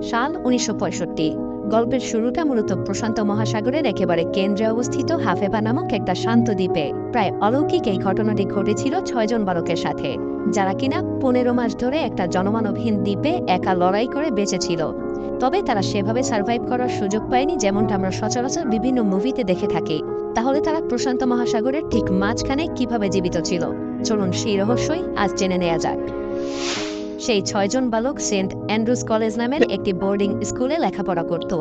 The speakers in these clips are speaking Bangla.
সাল ১৯৬৫। গল্পের শুরুটা মূলত প্রশান্ত মহাসাগরের একেবারে কেন্দ্রে অবস্থিত হাফেবা নামক একটা শান্ত দ্বীপে। প্রায় অলৌকিক এই ঘটনাটি ঘটেছিল ৬ জন বালকের সাথে, যারা কিনা ১৫ মাস ধরে একটা জনমানবহীন দ্বীপে একা লড়াই করে বেঁচেছিল। তবে তারা সেভাবে সার্ভাইভ করার সুযোগ পায়নি যেমনটা আমরা সচরাচর বিভিন্ন মুভিতে দেখে থাকি। তাহলে তারা প্রশান্ত মহাসাগরের ঠিক মাঝখানে কিভাবে জীবিত ছিল? চলুন সেই রহস্যই আজ জেনে নেওয়া যাক। সেই ৬ জন বালক সেন্ট অ্যান্ড্রুজ কলেজ নামের একটি বোর্ডিং স্কুলে লেখাপড়া করত।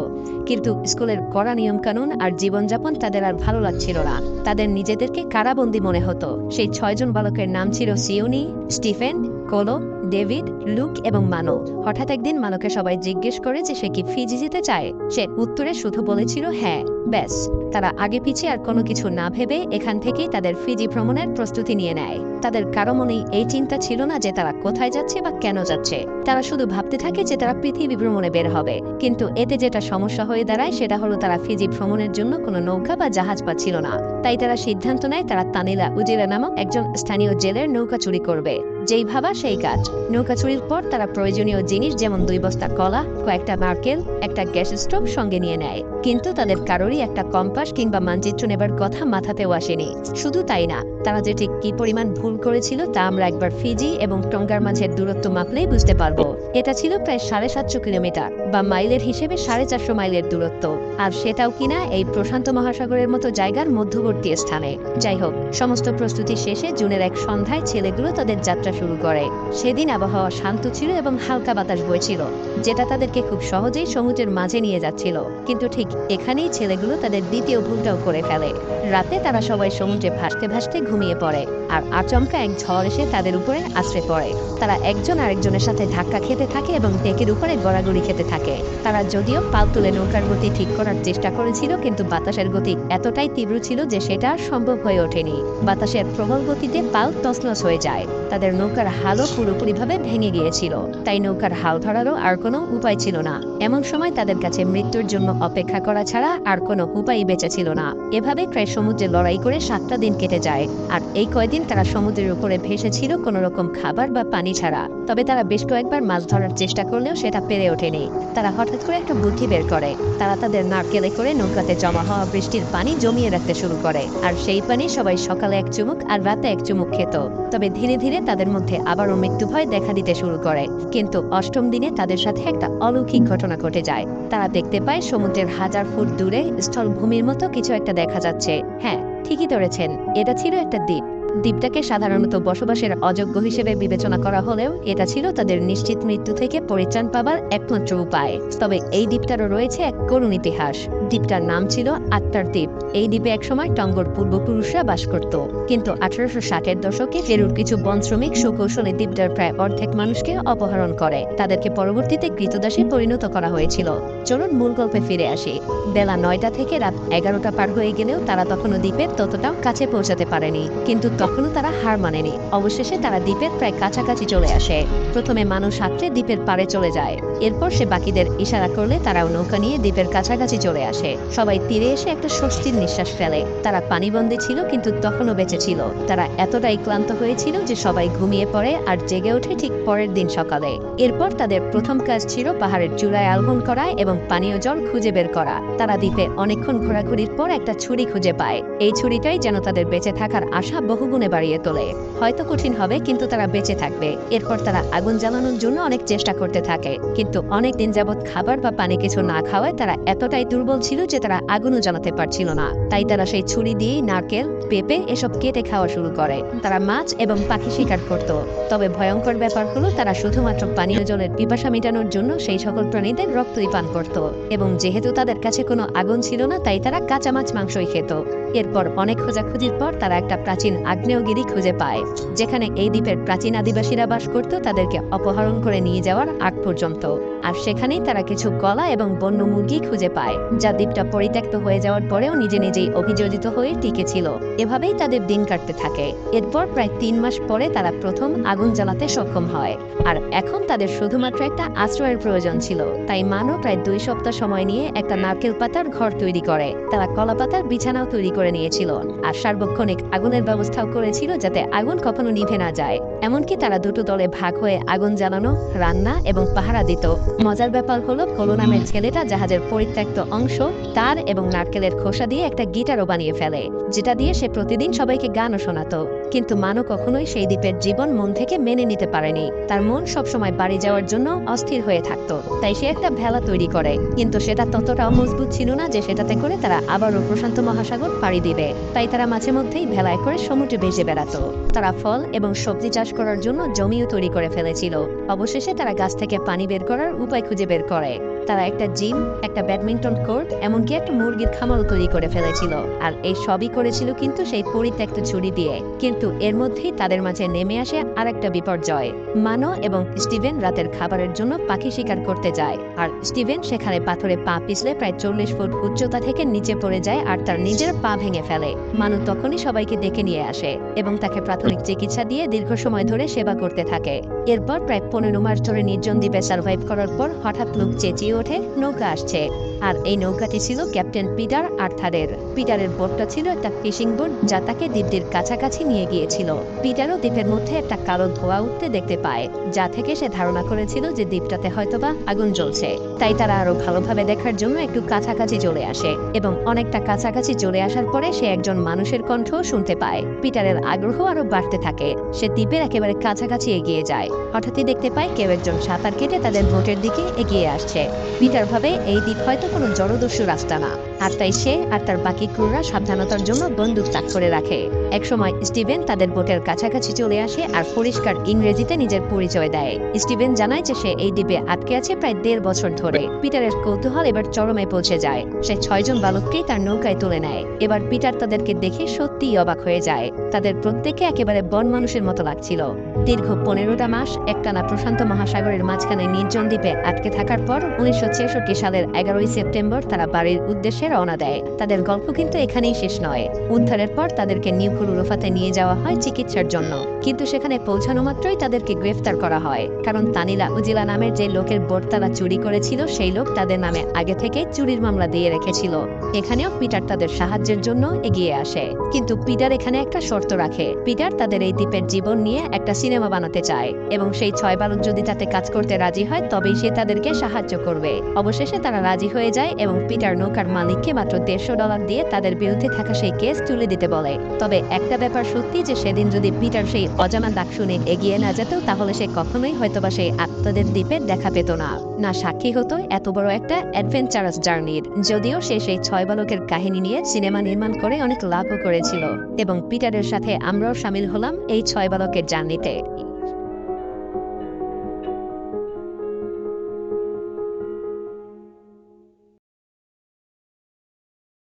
কিন্তু স্কুলের কড়া নিয়মকানুন আর জীবনযাপন তাদের আর ভালো লাগছিল না। তাদের নিজেদেরকে কারাবন্দী মনে হতো। সেই ৬ জন বালকের নাম ছিল সিওনি, স্টিফেন, কোলো, ডেভিড, লুক এবং মানো। হঠাৎ একদিন মানোকে সবাই জিজ্ঞেস করে যে সে কি ফিজি যেতে চায়। সে উত্তরে শুধু বলেছিল হ্যাঁ। ব্যাস, তারা আগে পিছিয়ে আর কোনো কিছু না ভেবে এখান থেকেই তাদের ফিজি ভ্রমণের প্রস্তুতি নিয়ে নেয়। তাদের কারো মনেই এই চিন্তা ছিল না যে তারা কোথায় যাচ্ছে বা কেন যাচ্ছে। তারা শুধু ভাবতে থাকে যে তারা পৃথিবী ভ্রমণে বের হবে। কিন্তু এতে যেটা সমস্যা হয়ে দাঁড়ায় সেটা হলো তারা ফিজি ভ্রমণের জন্য কোনো নৌকা বা জাহাজ পাচ্ছিল না। তাই তারা সিদ্ধান্ত নেয় তারা তানিলা উজিরা নামক একজন স্থানীয় জেলের নৌকা চুরি করবে। যেই ভাবা সেই কাজ। নৌকা চুরির পর তারা প্রয়োজনীয় জিনিস যেমন ২ বস্তা কলা, কয়েকটা নারকেল, একটা গ্যাস স্টোভ সঙ্গে নিয়ে নেয়। কিন্তু তাদের কারোরই একটা কম্পাস কিংবা মানচিত্র নেবার কথা মাথাতেও আসেনি। শুধু তাই না, তারা যে ঠিক কি পরিমাণ ভুল করেছিল তা আমরা একবার ফিজি এবং টঙ্গার মাঝের দূরত্ব মাপলেই বুঝতে পারবো। এটা ছিল প্রায় ৭৫০ কিলোমিটার বা মাইলের হিসেবে ৪৫০ মাইলের দূরত্ব। আর সেটাও কিনা এই প্রশান্ত মহাসাগরের মতো জায়গার মধ্যবর্তী স্থানে। যাই হোক, সমস্ত প্রস্তুতি শেষে জুনের এক সন্ধ্যায় ছেলেগুলো তাদের যাত্রা শুরু করে। সেদিন আবহাওয়া শান্ত ছিল এবং হালকা বাতাস বইছিল, যেটা তাদেরকে খুব সহজেই সমুদ্রের মাঝে নিয়ে যাচ্ছিল। কিন্তু ঠিক এখানেই ছেলেগুলো তাদের দ্বিতীয় ভুলটাও করে ফেলে। রাতে তারা সবাই সমুদ্রে ভাসতে ভাসতে ঘুমিয়ে পড়ে, আর আচমকা এক ঝড় এসে তাদের উপরে আছড়ে পড়ে। তারা একজন আরেকজনের সাথে ধাক্কা খেতে থাকে এবং ডেকের উপরে গড়াগড়ি খেতে থাকে। তারা যদিও পাল তুলে নৌকার গতি ঠিক করার চেষ্টা করেছিল, কিন্তু বাতাসের গতি এতটাই তীব্র ছিল যে সেটা আর সম্ভব হয়ে ওঠেনি। বাতাসের প্রবল গতিতে পাল তছনছ হয়ে যায়। তাদের নৌকার হালও পুরোপুরিভাবে ভেঙে গিয়েছিল। তাই নৌকার হাল ধরারও আর কোনো উপায় ছিল না। এমন সময় তাদের কাছে মৃত্যুর জন্য অপেক্ষা করা ছাড়া আর কোনো উপায়ই বেঁচে ছিল না। এভাবে প্রায় সমুদ্রে লড়াই করে ৭টা দিন কেটে যায়। আর এই কয়দিন তারা সমুদ্রের উপরে ভেসেছিল কোনো রকম খাবার বা পানি ছাড়া। তবে তারা বেশ কয়েকবার মাছ ধরার চেষ্টা করলেও সেটা পেরে ওঠেনি। তারা হঠাৎ করে একটা বুদ্ধি বের করে। তারা তাদের নারকেলে করে নৌকাতে জমা হওয়া বৃষ্টির পানি জমিয়ে রাখতে শুরু করে। আর সেই পানি সবাই সকালে এক চুমুক আর রাতে এক চুমুক খেত। তবে ধীরে ধীরে তাদের মধ্যে আবারও মৃত্যু ভয় দেখা দিতে শুরু করে। কিন্তু ৮ম দিনে তাদের সাথে একটা অলৌকিক ঘটনা ঘটে যায়। তারা দেখতে পায় সমুদ্রের ১০০০ ফুট দূরে স্থলভূমির মতো কিছু একটা দেখা যাচ্ছে। হ্যাঁ, ঠিকই ধরেছেন, এটা ছিল একটা দ্বীপ। দ্বীপটাকে সাধারণত বসবাসের অযোগ্য হিসেবে বিবেচনা করা হলেও এটা ছিল তাদের নিশ্চিত মৃত্যু থেকে পরিত্রাণ পাবার একমাত্র উপায়। তবে এই দ্বীপটারও রয়েছে এক করুণ ইতিহাস। দ্বীপটার নাম ছিল আত্মার দ্বীপ। এই দ্বীপে একসময় টঙ্গর পূর্বপুরুষরা বাস করত। কিন্তু ১৮৬০-এর দশকে পেরুর কিছু বন শ্রমিক সুকৌশলে দ্বীপটার প্রায় অর্ধেক মানুষকে অপহরণ করে। তাদেরকে পরবর্তীতে কৃতদাসে পরিণত করা হয়েছিল। চলুন মূল গল্পে ফিরে আসি। বেলা ৯টা থেকে রাত ১১টা পার হয়ে গেলেও তারা তখনও দ্বীপের ততটাও কাছে পৌঁছাতে পারেনি। কিন্তু তখনও তারা হার মানেনি। অবশেষে তারা দ্বীপের প্রায় কাছাকাছি চলে আসে। প্রথমে মানুষ সাঁতরে দ্বীপের পাড়ে চলে যায়। এরপর সে বাকিদের ইশারা করলে তারাও নৌকা নিয়ে দ্বীপের কাছাকাছি চলে আসে। সবাই তীরে এসে একটা স্বস্তির নিঃশ্বাস ফেলে। তারা পানিবন্দী ছিল কিন্তু তখনও বেঁচে ছিল। তারা এতটাই ক্লান্ত হয়েছিল যে সবাই ঘুমিয়ে পড়ে আর জেগে ওঠে ঠিক পরের দিন সকালে। এরপর তাদের প্রথম কাজ ছিল পাহাড়ের চূড়ায় আরোহণ করা এবং পানীয় জল খুঁজে বের করা। তারা দ্বীপে অনেকক্ষণ ঘোরাঘুরির পর একটা ছুরি খুঁজে পায়। এই ছুরিটাই যেন তাদের বেঁচে থাকার আশা বহুগুণে বাড়িয়ে তোলে। হয়তো কঠিন হবে, কিন্তু তারা বেঁচে থাকবে। এরপর তারা আগুন জ্বালানোর জন্য অনেক চেষ্টা করতে থাকে, কিন্তু অনেক দিন যাবৎ খাবার বা পানি কিছু না খাওয়ায় তারা এতটাই দুর্বল ছিল যে তারা আগুনও জ্বালাতে পারছিল না। তাই তারা সেই ছুরি দিয়েই নারকেল, পেঁপে এসব কেটে খাওয়া শুরু করে। তারা মাছ এবং পাখি শিকার করত। তবে ভয়ঙ্কর ব্যাপার হলো তারা শুধুমাত্র পানীয় জলের পিপাসা মেটানোর জন্য সেই সকল প্রাণীদের রক্তই পান করত। এবং যেহেতু তাদের কাছে কোনো আগুন ছিল না, তাই তারা কাঁচা মাছ মাংসই খেত। এরপর অনেক খোঁজাখুঁজির পর তারা একটা প্রাচীন আগ্নেয়গিরি খুঁজে পায়, যেখানে এই দ্বীপের প্রাচীন আদিবাসীরা বাস করত তাদেরকে অপহরণ করে নিয়ে যাওয়ার আগ পর্যন্ত। আর সেখানেই তারা কিছু কলা এবং বন্য মুরগি খুঁজে পায়, যা দ্বীপটা পরিত্যক্ত হয়ে যাওয়ার পরেও নিজে নিজেই অভিযোজিত হয়ে টিকেছিল। এভাবেই তাদের দিন কাটতে থাকে। এরপর প্রায় ৩ মাস পরে তারা প্রথম আগুন জ্বালাতে সক্ষম হয়। আর এখন তাদের শুধুমাত্র একটা আশ্রয়ের প্রয়োজন ছিল। তাই মানও প্রায় ২ সপ্তাহ সময় নিয়ে একটা নারকেল পাতার ঘর তৈরি করে। তারা কলা পাতার বিছানাও তৈরি করে নিয়েছিল আর সার্বক্ষণিক আগুনের ব্যবস্থাও চেষ্টাও করেছিল যাতে আগুন কখনো নিভে না যায়। এমনকি তারা দুটো দলে ভাগ হয়ে আগুন জ্বালানো, রান্না এবং পাহারা দিত। মজার ব্যাপার হলো কোলো নামের ছেলেটা জাহাজের পরিত্যক্ত অংশ, তার এবং নারকেলের খোসা দিয়ে একটা গিটারও বানিয়ে ফেলে, যেটা দিয়ে সে প্রতিদিন সবাইকে গানও শোনাতো। কিন্তু মানো কখনোই সেই দ্বীপের জীবন মন থেকে মেনে নিতে পারেনি। তার মন সবসময় বাড়ি যাওয়ার জন্য অস্থির হয়ে থাকতো। তাই সে একটা ভেলা তৈরি করে, কিন্তু সেটা ততটাও মজবুত ছিল না যে সেটাতে করে তারা আবারও প্রশান্ত মহাসাগর পাড়ি দিবে। তাই তারা মাঝে মধ্যেই ভেলায় করে সমুদ্রে ভেসে বেড়াতো। তারা ফল এবং সবজি চাষ করার জন্য জমিও তৈরি করে ফেলেছিল। অবশেষে তারা গাছ থেকে পানি বের করার উপায় খুঁজে বের করে। তারা একটা জিম, একটা ব্যাডমিন্টন কোর্ট, এমনকি একটা মুরগির খামারও তৈরি করে ফেলেছিল। আর এই সবই করেছিল কিন্তু সেই পরিত্যক্ত ছুরি দিয়ে। কিন্তু এর মধ্যেই তাদের মাঝে নেমে আসে আরেকটা বিপর্যয়। মানো এবং স্টিভেন রাতের খাবারের জন্য পাখি শিকার করতে যায়, আর স্টিভেন সেখানে পাথরে পা পিছলে প্রায় 40 ফুট উচ্চতা থেকে নিচে পড়ে যায় আর তার নিজের পা ভেঙে ফেলে। মানু তখনই সবাইকে ডেকে নিয়ে আসে এবং তাকে প্রাথমিক চিকিৎসা দিয়ে দীর্ঘ সময় ধরে সেবা করতে থাকে। এরপর প্রায় 15 মাস ধরে নির্জন দ্বীপে সার্ভাইভ করার পর হঠাৎ লোক চেঁচিয়ে ওঠে, নৌকা আসছে। আর এই নৌকাটি ছিল ক্যাপ্টেন পিটার আর্থারের। পিটারের বোটটা ছিল একটা ফিশিং বোট যা তাকে দ্বীপটির কাছাকাছি নিয়ে গিয়েছিল। পিটারও দ্বীপের মধ্যে একটা কালো ধোঁয়া উঠতে দেখতে পায়, যা থেকে সে ধারণা করেছিল যে দ্বীপটাতে হয়তোবা আগুন জ্বলছে। তাই তারা আরো ভালোভাবে দেখার জন্য একটু কাছাকাছি চলে আসে এবং অনেকটা কাছাকাছি চলে আসার পরে সে একজন মানুষের কণ্ঠ শুনতে পায়। পিটারের আগ্রহ আরো বাড়তে থাকে। সে দ্বীপের একেবারে কাছাকাছি এগিয়ে যায়। হঠাৎই দেখতে পায় কেউ একজন সাঁতার কেটে তাদের বোটের দিকে এগিয়ে আসছে। পিটার ভাবে এই দ্বীপ হয়তো কোনো জলদস্যু রাস্তা না, আর তাই সে আর তার বাকি ক্রুরা সাবধানতার জন্য বন্দুক তাক করে রাখে। একসময় স্টিভেন তাদের বোটের কাছাকাছি চলে আসে আর পরিষ্কার ইংরেজিতে নিজের পরিচয় দেয়। স্টিভেন জানায় যে সে এই দ্বীপে আটকে আছে প্রায় 1.5 বছর ধরে। পিটারের কৌতূহল এবার চরমে পৌঁছে যায়। সে 6 জন বালককেই তার নৌকায় তুলে নেয়। এবার পিটার তাদেরকে দেখে সত্যিই অবাক হয়ে যায়। তাদের প্রত্যেকে একেবারে বন মানুষের মতো লাগছিল। দীর্ঘ 15টা মাস একটানা প্রশান্ত মহাসাগরের মাঝখানে নির্জন দ্বীপে আটকে থাকার পর 1966 সালের 11ই সেপ্টেম্বর তারা বাড়ির উদ্দেশ্যে রওনা দেয়। তাদের গল্প কিন্তু এখানেই শেষ নয়। উদ্ধারের পর তাদেরকে নিউকুরুরোফাতে নিয়ে যাওয়া হয় চিকিৎসার জন্য, কিন্তু সেখানে পৌঁছানো মাত্রই তাদেরকে গ্রেফতার করা হয়, কারণ তানিলা উজিলা নামের যে লোকের বোট তারা চুরি করেছিল সেই লোক তাদের নামে আগে থেকে চুরির মামলা দিয়ে রেখেছিল। এখানেও পিটার তাদের সাহায্যের জন্য এগিয়ে আসে, কিন্তু পিটার এখানে একটা শর্ত রাখে। পিটার তাদের এই দ্বীপের জীবন নিয়ে একটা সিনেমা বানাতে চায় এবং সেই 6 বালক যদি তাতে কাজ করতে রাজি হয় তবেই সে তাদেরকে সাহায্য করবে। অবশেষে তারা রাজি হয়ে যায় এবং পিটার নৌকার মালিককে মাত্র $150 দিয়ে তাদের বিরুদ্ধে থাকা সেই কেস তুলে দিতে বলে। তবে একটা ব্যাপার সত্যি যে সেদিন যদি পিটার সেই অজানা ডাক শুনে এগিয়ে না যেত তাহলে সে কখনোই হয়তোবা সেই আত্মদের দ্বীপের দেখা পেত না, না সাক্ষী হতো এত বড় একটা অ্যাডভেঞ্চারাস জার্নির। যদিও সে সেই 6 বালকের কাহিনী নিয়ে সিনেমা নির্মাণ করে অনেক লাভও করেছিল এবং পিটারের সাথে আমরাও শামিল হলাম এই 6 বালকের জার্নিতে।